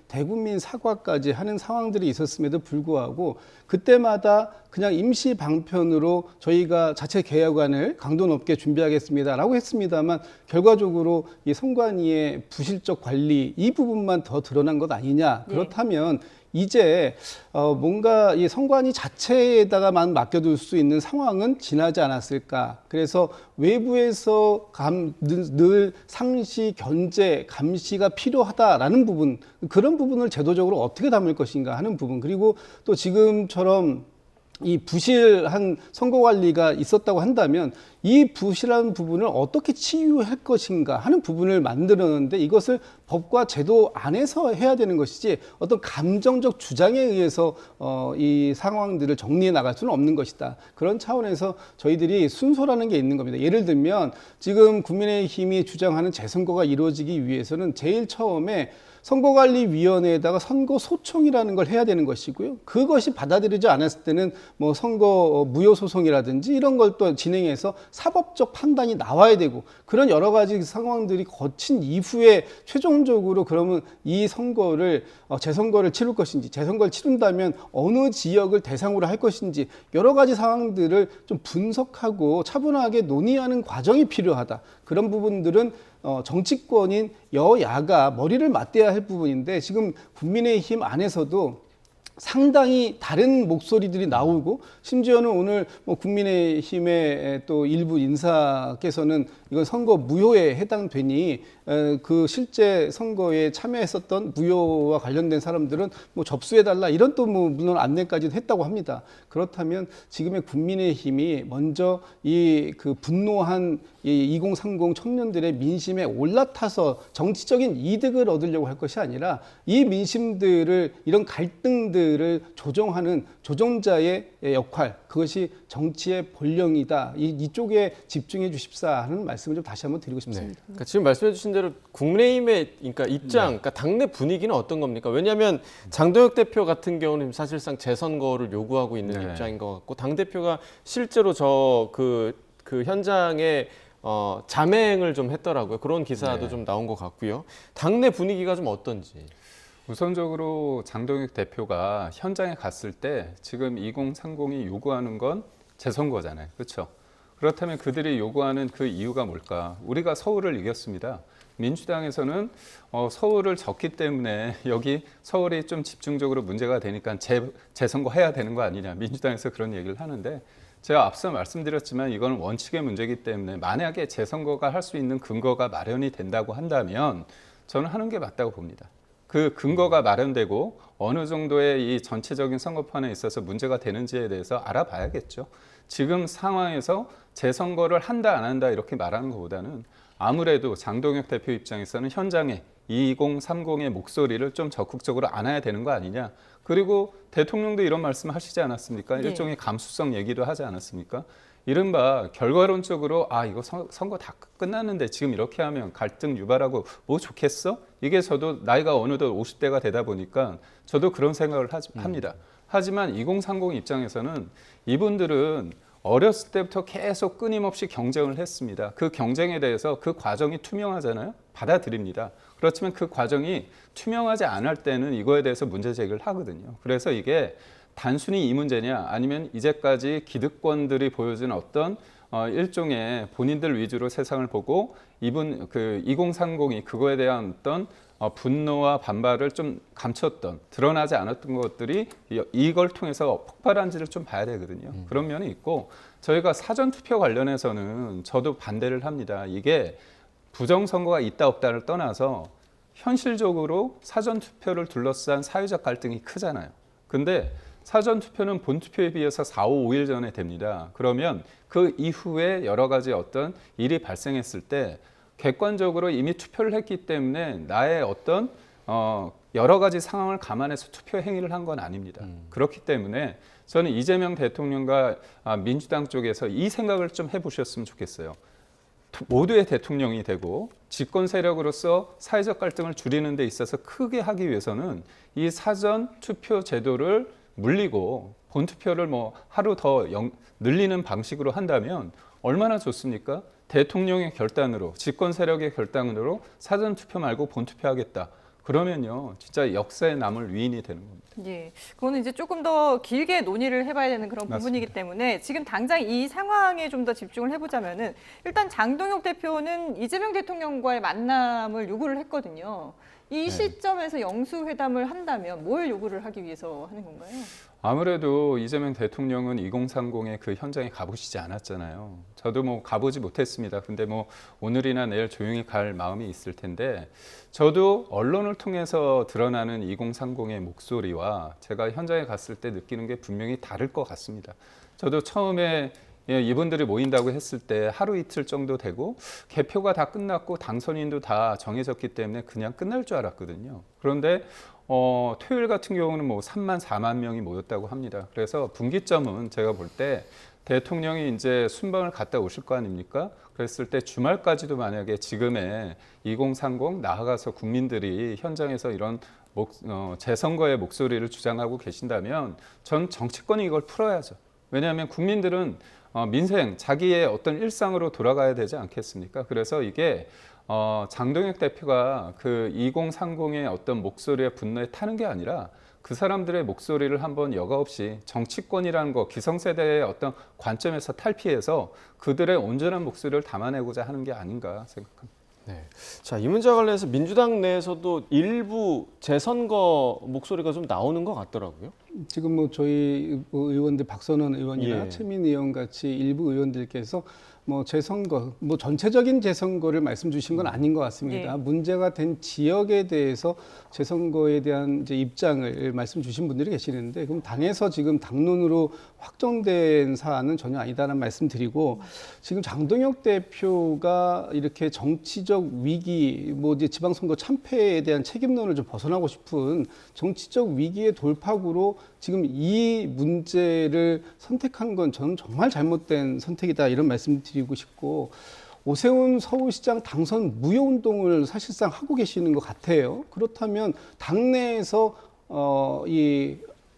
[SPEAKER 3] 대국민 사과까지 하는 상황들이 있었음에도 불구하고 그때마다 그냥 임시 방편으로 저희가 자체 개혁안을 강도 높게 준비하겠습니다라고 했습니다만 결과적으로 이 선관위의 부실적 관리 이 부분만 더 드러난 것 아니냐. 그렇다면 이제 뭔가 이 선관위 자체에다가만 맡겨둘 수 있는 상황은 지나지 않았을까. 그래서 외부에서 늘 상시, 견제, 감시가 필요하다라는 부분, 그런 부분을 제도적으로 어떻게 담을 것인가 하는 부분, 그리고 또 지금처럼 이 부실한 선거 관리가 있었다고 한다면 이 부실한 부분을 어떻게 치유할 것인가 하는 부분을 만들었는데 이것을 법과 제도 안에서 해야 되는 것이지 어떤 감정적 주장에 의해서 이 상황들을 정리해 나갈 수는 없는 것이다. 그런 차원에서 저희들이 순서라는 게 있는 겁니다. 예를 들면 지금 국민의힘이 주장하는 재선거가 이루어지기 위해서는 제일 처음에 선거관리위원회에다가 선거소청이라는 걸 해야 되는 것이고요. 그것이 받아들이지 않았을 때는 선거 무효소송이라든지 이런 걸 또 진행해서 사법적 판단이 나와야 되고 그런 여러 가지 상황들이 거친 이후에 최종적으로 그러면 이 선거를 재선거를 치를 것인지 재선거를 치른다면 어느 지역을 대상으로 할 것인지 여러 가지 상황들을 좀 분석하고 차분하게 논의하는 과정이 필요하다. 그런 부분들은 정치권인 여야가 머리를 맞대야 할 부분인데 지금 국민의힘 안에서도 상당히 다른 목소리들이 나오고 심지어는 오늘 국민의힘의 또 일부 인사께서는 이건 선거 무효에 해당되니 그 실제 선거에 참여했었던 무효와 관련된 사람들은 접수해달라 이런 또 물론 안내까지도 했다고 합니다. 그렇다면 지금의 국민의힘이 먼저 이 그 분노한 이 2030 청년들의 민심에 올라타서 정치적인 이득을 얻으려고 할 것이 아니라 이 민심들을 이런 갈등들 국민들을 조정하는 조정자의 역할, 그것이 정치의 본령이다. 이쪽에 집중해 주십사 하는 말씀을 좀 다시 한번 드리고 싶습니다.
[SPEAKER 2] 그러니까 지금 말씀해 주신 대로 국민의힘의 그러니까 입장, 그러니까 당내 분위기는 어떤 겁니까? 왜냐하면 장동혁 대표 같은 경우는 사실상 재선거를 요구하고 있는
[SPEAKER 4] 네.
[SPEAKER 2] 입장인 것 같고 당 대표가 실제로 그 현장에 자맹을 좀 했더라고요. 그런 기사도
[SPEAKER 4] 네.
[SPEAKER 2] 좀 나온 것 같고요. 당내 분위기가 좀 어떤지.
[SPEAKER 4] 우선적으로 장동혁 대표가 현장에 갔을 때 지금 2030이 요구하는 건 재선거잖아요. 그렇죠? 그렇다면 그들이 요구하는 그 이유가 뭘까? 우리가 서울을 이겼습니다. 민주당에서는 서울을 졌기 때문에 여기 서울이 좀 집중적으로 문제가 되니까 재선거 해야 되는 거 아니냐. 민주당에서 그런 얘기를 하는데 제가 앞서 말씀드렸지만 이건 원칙의 문제이기 때문에 만약에 재선거가 할 수 있는 근거가 마련이 된다고 한다면 저는 하는 게 맞다고 봅니다. 그 근거가 마련되고 어느 정도의 이 전체적인 선거판에 있어서 문제가 되는지에 대해서 알아봐야겠죠. 지금 상황에서 재선거를 한다 안 한다 이렇게 말하는 것보다는 아무래도 장동혁 대표 입장에서는 현장에 2030의 목소리를 좀 적극적으로 안아야 되는 거 아니냐. 그리고 대통령도 이런 말씀 하시지 않았습니까?
[SPEAKER 1] 네.
[SPEAKER 4] 일종의 감수성 얘기도 하지 않았습니까? 이른바 결과론적으로 이거 선거 다 끝났는데 지금 이렇게 하면 갈등 유발하고 뭐 좋겠어? 이게 저도 나이가 어느덧 50대가 되다 보니까 저도 그런 생각을 합니다. 하지만 2030 입장에서는 이분들은 어렸을 때부터 계속 끊임없이 경쟁을 했습니다. 그 경쟁에 대해서 그 과정이 투명하잖아요. 받아들입니다. 그렇지만 그 과정이 투명하지 않을 때는 이거에 대해서 문제 제기를 하거든요. 그래서 이게 단순히 이 문제냐 아니면 이제까지 기득권들이 보여준 어떤 일종의 본인들 위주로 세상을 보고 그 2030이 그거에 대한 어떤 분노와 반발을 좀 감췄던 드러나지 않았던 것들이 이걸 통해서 폭발한지를 좀 봐야 되거든요. 그런 면이 있고 저희가 사전투표 관련해서는 저도 반대를 합니다. 이게 부정선거가 있다 없다를 떠나서 현실적으로 사전투표를 둘러싼 사회적 갈등이 크잖아요. 근데 사전투표는 본투표에 비해서 4, 5, 5일 전에 됩니다. 그러면 그 이후에 여러 가지 어떤 일이 발생했을 때 객관적으로 이미 투표를 했기 때문에 나의 어떤 여러 가지 상황을 감안해서 투표 행위를 한 건 아닙니다. 그렇기 때문에 저는 이재명 대통령과 민주당 쪽에서 이 생각을 좀 해보셨으면 좋겠어요. 모두의 대통령이 되고 집권 세력으로서 사회적 갈등을 줄이는 데 있어서 크게 하기 위해서는 이 사전 투표 제도를 물리고 본투표를 뭐 하루 더 늘리는 방식으로 한다면 얼마나 좋습니까? 대통령의 결단으로 집권 세력의 결단으로 사전 투표 말고 본투표 하겠다. 그러면요, 진짜 역사에 남을 위인이 되는 겁니다.
[SPEAKER 1] 예, 그거는 이제 조금 더 길게 논의를 해봐야 되는 그런 부분이기 때문에 지금 당장 이 상황에 좀 더 집중을 해보자면은 일단 장동혁 대표는 이재명 대통령과의 만남을 요구를 했거든요. 이 시점에서 영수회담을 한다면 뭘 요구를 하기 위해서 하는 건가요?
[SPEAKER 4] 아무래도 이재명 대통령은 2030의 그 현장에 가보시지 않았잖아요. 저도 뭐 가보지 못했습니다. 근데 뭐 오늘이나 내일 조용히 갈 마음이 있을 텐데 저도 언론을 통해서 드러나는 2030의 목소리와 제가 현장에 갔을 때 느끼는 게 분명히 다를 것 같습니다. 저도 처음에 이분들이 모인다고 했을 때 하루 이틀 정도 되고 개표가 다 끝났고 당선인도 다 정해졌기 때문에 그냥 끝날 줄 알았거든요. 그런데 토요일 같은 경우는 뭐 3만, 4만 명이 모였다고 합니다. 그래서 분기점은 제가 볼 때 대통령이 이제 순방을 갔다 오실 거 아닙니까? 그랬을 때 주말까지도 만약에 지금의 2030 나아가서 국민들이 현장에서 이런 재선거의 목소리를 주장하고 계신다면 전 정치권이 이걸 풀어야죠. 왜냐하면 국민들은 민생, 자기의 어떤 일상으로 돌아가야 되지 않겠습니까? 그래서 이게 장동혁 대표가 그 2030의 어떤 목소리에 분노에 타는 게 아니라 그 사람들의 목소리를 한번 여과 없이 정치권이라는 거, 기성세대의 어떤 관점에서 탈피해서 그들의 온전한 목소리를 담아내고자 하는 게 아닌가 생각합니다.
[SPEAKER 2] 네. 자, 이 문제와 관련해서 민주당 내에서도 일부 재선거 목소리가 좀 나오는 것 같더라고요.
[SPEAKER 3] 지금 뭐 저희 의원들 박선원 의원이나
[SPEAKER 2] 예.
[SPEAKER 3] 최민 의원 같이 일부 의원들께서 뭐 재선거, 뭐 전체적인 재선거를 말씀 주신 건 아닌 것 같습니다.
[SPEAKER 1] 예.
[SPEAKER 3] 문제가 된 지역에 대해서 재선거에 대한 이제 입장을 말씀 주신 분들이 계시는데, 그럼 당에서 지금 당론으로 확정된 사안은 전혀 아니다라는 말씀 드리고, 지금 장동혁 대표가 이렇게 정치적 위기, 뭐 이제 지방선거 참패에 대한 책임론을 좀 벗어나고 싶은 정치적 위기의 돌파구로 지금 이 문제를 선택한 건 저는 정말 잘못된 선택이다, 이런 말씀 드리고 싶고, 오세훈 서울시장 당선 무효 운동을 사실상 하고 계시는 것 같아요. 그렇다면 당내에서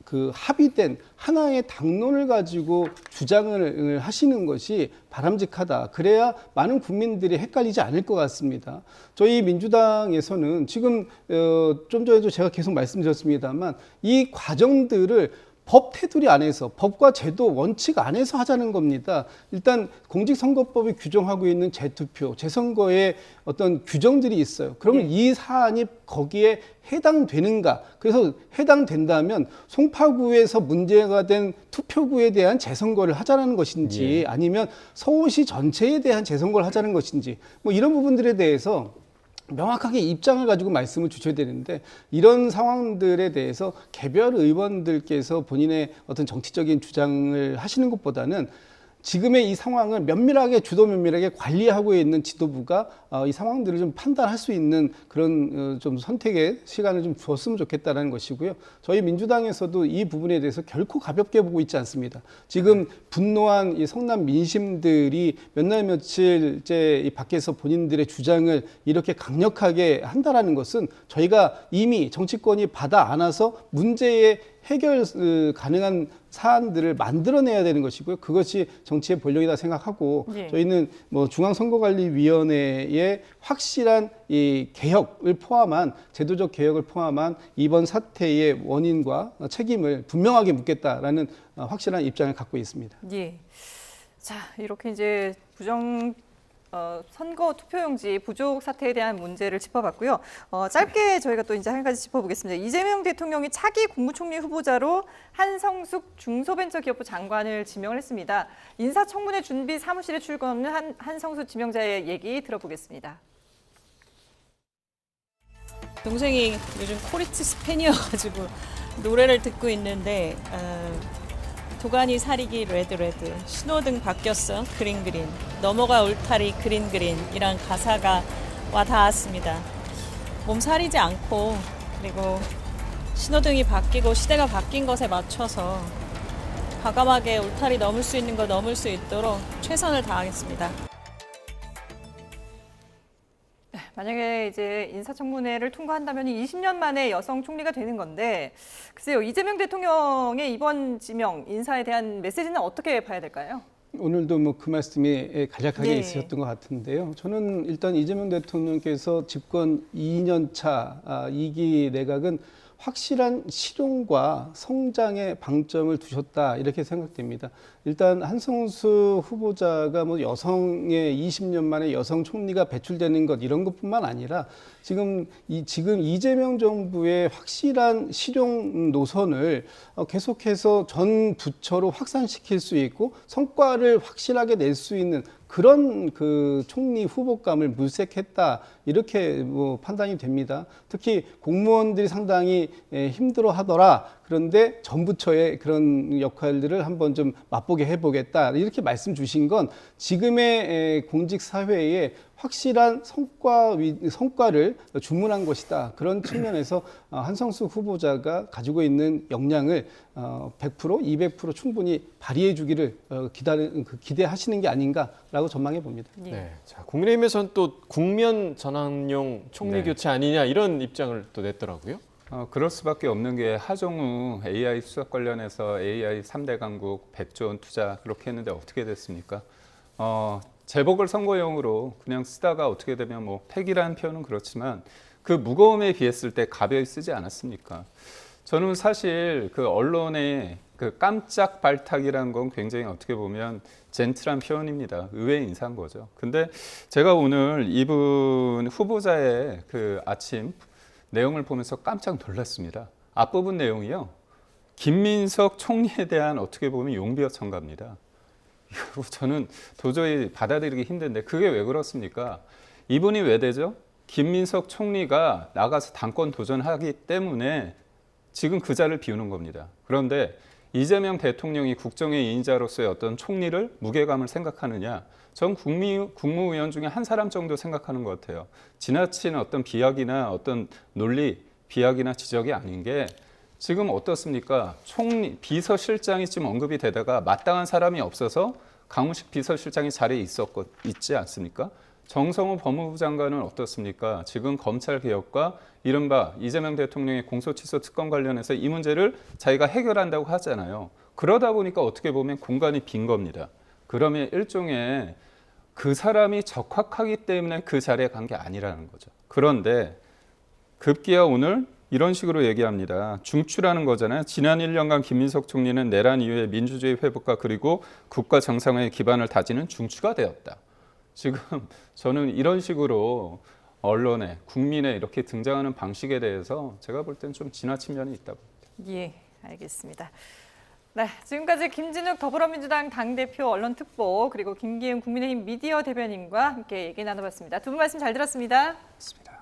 [SPEAKER 3] 그 합의된 하나의 당론을 가지고 주장을 하시는 것이 바람직하다. 그래야 많은 국민들이 헷갈리지 않을 것 같습니다. 저희 민주당에서는 지금 좀 전에도 제가 계속 말씀드렸습니다만, 이 과정들을 법 테두리 안에서, 법과 제도 원칙 안에서 하자는 겁니다. 일단 공직선거법이 규정하고 있는 재투표, 재선거의 어떤 규정들이 있어요. 그러면 이 사안이 거기에 해당되는가? 그래서 해당된다면 송파구에서 문제가 된 투표구에 대한 재선거를 하자는 것인지, 아니면 서울시 전체에 대한 재선거를 하자는 것인지, 뭐 이런 부분들에 대해서 명확하게 입장을 가지고 말씀을 주셔야 되는데, 이런 상황들에 대해서 개별 의원들께서 본인의 어떤 정치적인 주장을 하시는 것보다는 지금의 이 상황을 면밀하게, 주도 면밀하게 관리하고 있는 지도부가 이 상황들을 좀 판단할 수 있는 그런 좀 선택의 시간을 좀 주었으면 좋겠다는 것이고요. 저희 민주당에서도 이 부분에 대해서 결코 가볍게 보고 있지 않습니다. 지금 분노한 이 성남 민심들이 몇 날 며칠째 이 밖에서 본인들의 주장을 이렇게 강력하게 한다라는 것은 저희가 이미 정치권이 받아 안아서 문제의 해결 가능한 사안들을 만들어내야 되는 것이고요. 그것이 정치의 본령이다 생각하고, 저희는 뭐 중앙선거관리위원회의 확실한 이 개혁을 포함한, 제도적 개혁을 포함한 이번 사태의 원인과 책임을 분명하게 묻겠다라는 확실한 입장을 갖고 있습니다.
[SPEAKER 1] 예. 자, 이렇게 이제 선거 투표용지 부족 사태에 대한 문제를 짚어봤고요. 짧게 저희가 또 이제 한 가지 짚어보겠습니다. 이재명 대통령이 차기 국무총리 후보자로 한성숙 중소벤처기업부 장관을 지명을 했습니다. 인사청문회 준비 사무실에 출근하는 한성숙 지명자의 얘기 들어보겠습니다.
[SPEAKER 8] 동생이 요즘 코리츠 팬이어가지고 노래를 듣고 있는데, 도가니 사리기 레드 신호등 바뀌었어 그린 넘어가 울타리 그린이란 가사가 와 닿았습니다. 몸살이지 않고, 그리고 신호등이 바뀌고 시대가 바뀐 것에 맞춰서 과감하게 울타리 넘을 수 있는 거 넘을 수 있도록 최선을 다하겠습니다.
[SPEAKER 1] 만약에 이제 인사청문회를 통과한다면 20년 만에 여성 총리가 되는 건데, 글쎄요, 이재명 대통령의 이번 지명, 인사에 대한 메시지는 어떻게 봐야 될까요?
[SPEAKER 3] 오늘도 뭐 그 말씀이 간략하게 있으셨던 것 같은데요. 저는 일단 이재명 대통령께서 집권 2년 차 2기 내각은 확실한 실용과 성장에 방점을 두셨다, 이렇게 생각됩니다. 일단 한성수 후보자가 뭐 여성의 20년 만에 여성 총리가 배출되는 것, 이런 것뿐만 아니라 지금 이재명 정부의 확실한 실용 노선을 계속해서 전 부처로 확산시킬 수 있고 성과를 확실하게 낼 수 있는 그런 그 총리 후보감을 물색했다, 이렇게 뭐 판단이 됩니다. 특히 공무원들이 상당히 힘들어하더라. 그런데 전 부처의 그런 역할들을 한번 좀 맛보게 해보겠다, 이렇게 말씀 주신 건 지금의 공직 사회에 확실한 성과를 주문한 것이다. 그런 측면에서 한성수 후보자가 가지고 있는 역량을 100%, 200% 충분히 발휘해 주기를 기대하시는 게 아닌가라고 전망해 봅니다.
[SPEAKER 2] 네. 자, 국민의힘에서는 또 국면 전환용 총리 교체 아니냐, 이런 입장을 또 냈더라고요.
[SPEAKER 4] 그럴 수밖에 없는 게 하정우 AI 수석 관련해서 AI 3대 강국 100조 원 투자 그렇게 했는데 어떻게 됐습니까? 재보궐 선거용으로 그냥 쓰다가 어떻게 되면 뭐 폐기라는 표현은 그렇지만 그 무거움에 비했을 때 가벼이 쓰지 않았습니까? 저는 사실 그 언론의 그 깜짝 발탁이라는 건 굉장히 어떻게 보면 젠틀한 표현입니다. 의외의 인사인 거죠. 근데 제가 오늘 이분 후보자의 그 아침 내용을 보면서 깜짝 놀랐습니다. 앞부분 내용이요. 김민석 총리에 대한 어떻게 보면 용비어 첨가입니다. 이거 저는 도저히 받아들이기 힘든데 그게 왜 그렇습니까? 이분이 왜 되죠? 김민석 총리가 나가서 당권 도전하기 때문에 지금 그 자리를 비우는 겁니다. 그런데 이재명 대통령이 국정의 2인자로서의 어떤 총리를 무게감을 생각하느냐? 전 국무위원 중에 한 사람 정도 생각하는 것 같아요. 지나친 어떤 비약이나 어떤 논리, 비약이나 지적이 아닌 게 지금 어떻습니까? 총리, 비서실장이 지금 언급이 되다가 마땅한 사람이 없어서 강훈식 비서실장이 자리에 있지 않습니까? 정성호 법무부 장관은 어떻습니까? 지금 검찰 개혁과 이른바 이재명 대통령의 공소취소 특검 관련해서 이 문제를 자기가 해결한다고 하잖아요. 그러다 보니까 어떻게 보면 공간이 빈 겁니다. 그러면 일종의 그 사람이 적합하기 때문에 그 자리에 간 게 아니라는 거죠. 그런데 급기야 오늘 이런 식으로 얘기합니다. 중추라는 거잖아요. 지난 1년간 김민석 총리는 내란 이후에 민주주의 회복과 그리고 국가 정상화의 기반을 다지는 중추가 되었다. 지금 저는 이런 식으로 언론에 국민에 이렇게 등장하는 방식에 대해서 제가 볼 땐 좀 지나친 면이 있다고 봅니다.
[SPEAKER 1] 예, 알겠습니다. 네, 지금까지 김진욱 더불어민주당 당대표 언론특보 그리고 김기은 국민의힘 미디어 대변인과 함께 얘기 나눠봤습니다. 두 분 말씀 잘 들었습니다.
[SPEAKER 3] 맞습니다.